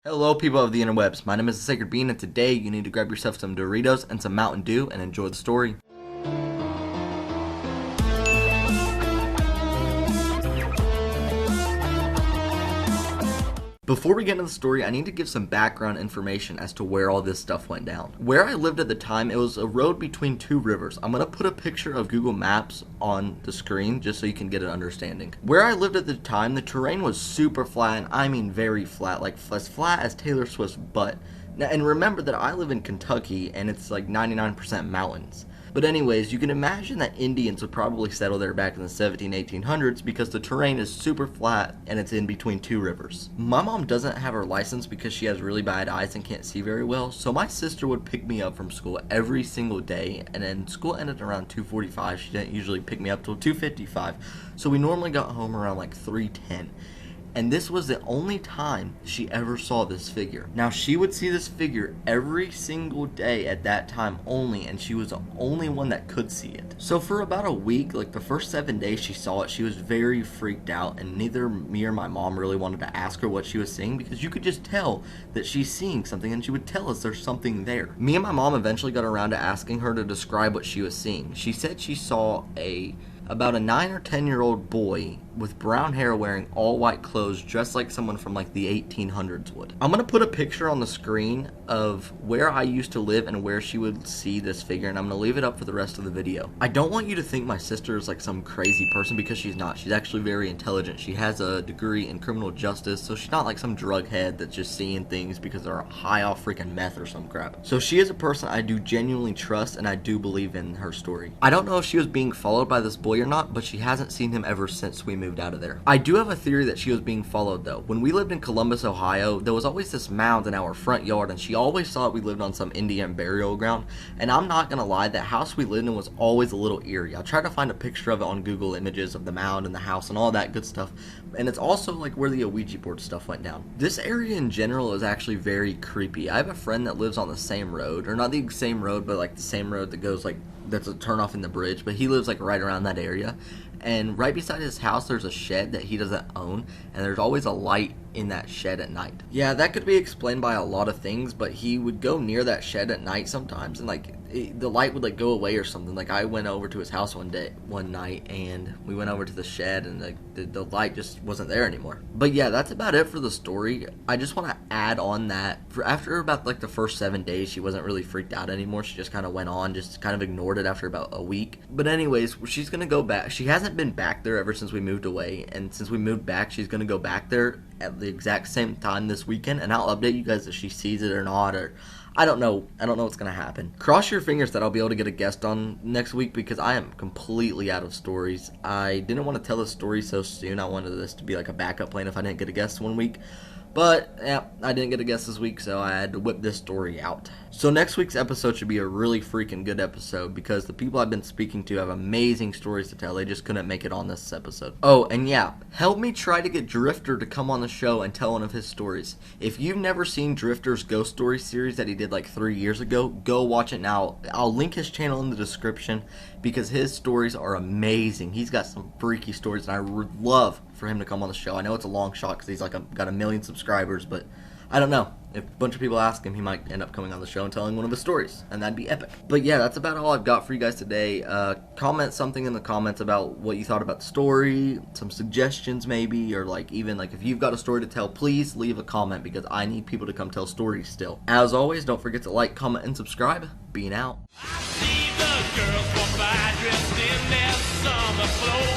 Hello, people of the interwebs. My name is the Sacred Bean, and today you need to grab yourself some Doritos and some Mountain Dew and enjoy the story. Before we get into the story, I need to give some background information as to where all this stuff went down. Where I lived at the time, it was a road between two rivers. I'm going to put a picture of Google Maps on the screen just so you can get an understanding. Where I lived at the time, the terrain was super flat, and I mean very flat, like as flat as Taylor Swift's butt. Now, and remember that I live in Kentucky, and it's like 99% mountains. But anyways, you can imagine that Indians would probably settle there back in the 1800s because the terrain is super flat and it's in between two rivers. My mom doesn't have her license because she has really bad eyes and can't see very well, so my sister would pick me up from school every single day, and then school ended around 2:45. She didn't usually pick me up till 2:55, so we normally got home around like 3:10. And this was the only time she ever saw this figure. Now, she would see this figure every single day at that time only, and she was the only one that could see it. So for about a week, like the first 7 days she saw it, she was very freaked out, and neither me or my mom really wanted to ask her what she was seeing because you could just tell that she's seeing something, and she would tell us there's something there. Me and my mom eventually got around to asking her to describe what she was seeing. She said she saw about a 9 or 10-year-old boy with brown hair wearing all white clothes, dressed like someone from like the 1800s would. I'm gonna put a picture on the screen of where I used to live and where she would see this figure, and I'm gonna leave it up for the rest of the video. I don't want you to think my sister is like some crazy person, because she's not. She's actually very intelligent. She has a degree in criminal justice, so she's not like some drug head that's just seeing things because they're high off freaking meth or some crap. So she is a person I do genuinely trust, and I do believe in her story. I don't know if she was being followed by this boy or not, but she hasn't seen him ever since we moved out of there. I do have a theory that she was being followed though. When we lived in Columbus, Ohio, there was always this mound in our front yard, and she always thought we lived on some Indian burial ground. And I'm not gonna lie, that house we lived in was always a little eerie. I tried to find a picture of it on Google Images of the mound and the house and all that good stuff. And it's also like where the Ouija board stuff went down. This area in general is actually very creepy. I have a friend that lives on the same road, or not the same road, but like the same road that goes like, that's a turnoff in the bridge, but he lives like right around that area. And right beside his house, there's a shed that he doesn't own, and there's always a light in that shed at night. Yeah, that could be explained by a lot of things, but he would go near that shed at night sometimes, and like the light would like go away or something. Like I went over to his house one night, and we went over to the shed, and the light just wasn't there anymore. But yeah, that's about it for the story. I just want to add on that after about like the first 7 days, she wasn't really freaked out anymore. She just kind of went on, just kind of ignored it after about a week. But anyways, she's gonna go back. She hasn't been back there ever since we moved away, and since we moved back, she's gonna go back there at the exact same time this weekend, and I'll update you guys if she sees it or not, or I don't know what's gonna happen. Cross your fingers that I'll be able to get a guest on next week, because I am completely out of stories. I didn't want to tell this story so soon. I wanted this to be like a backup plan if I didn't get a guest one week. But, yeah, I didn't get a guest this week, so I had to whip this story out. So next week's episode should be a really freaking good episode, because the people I've been speaking to have amazing stories to tell. They just couldn't make it on this episode. Oh, and yeah, help me try to get Drifter to come on the show and tell one of his stories. If you've never seen Drifter's Ghost Story series that he did like 3 years ago, go watch it now. I'll link his channel in the description, because his stories are amazing. He's got some freaky stories, and I would love for him to come on the show. I know it's a long shot because he's like got 1 million subscribers, but I don't know. If a bunch of people ask him, he might end up coming on the show and telling one of his stories, and that'd be epic. But yeah, that's about all I've got for you guys today. Comment something in the comments about what you thought about the story, some suggestions maybe, or like even like if you've got a story to tell, please leave a comment, because I need people to come tell stories still. As always, don't forget to like, comment, and subscribe. Being out. I see the girls walk by dressed in their summer clothes.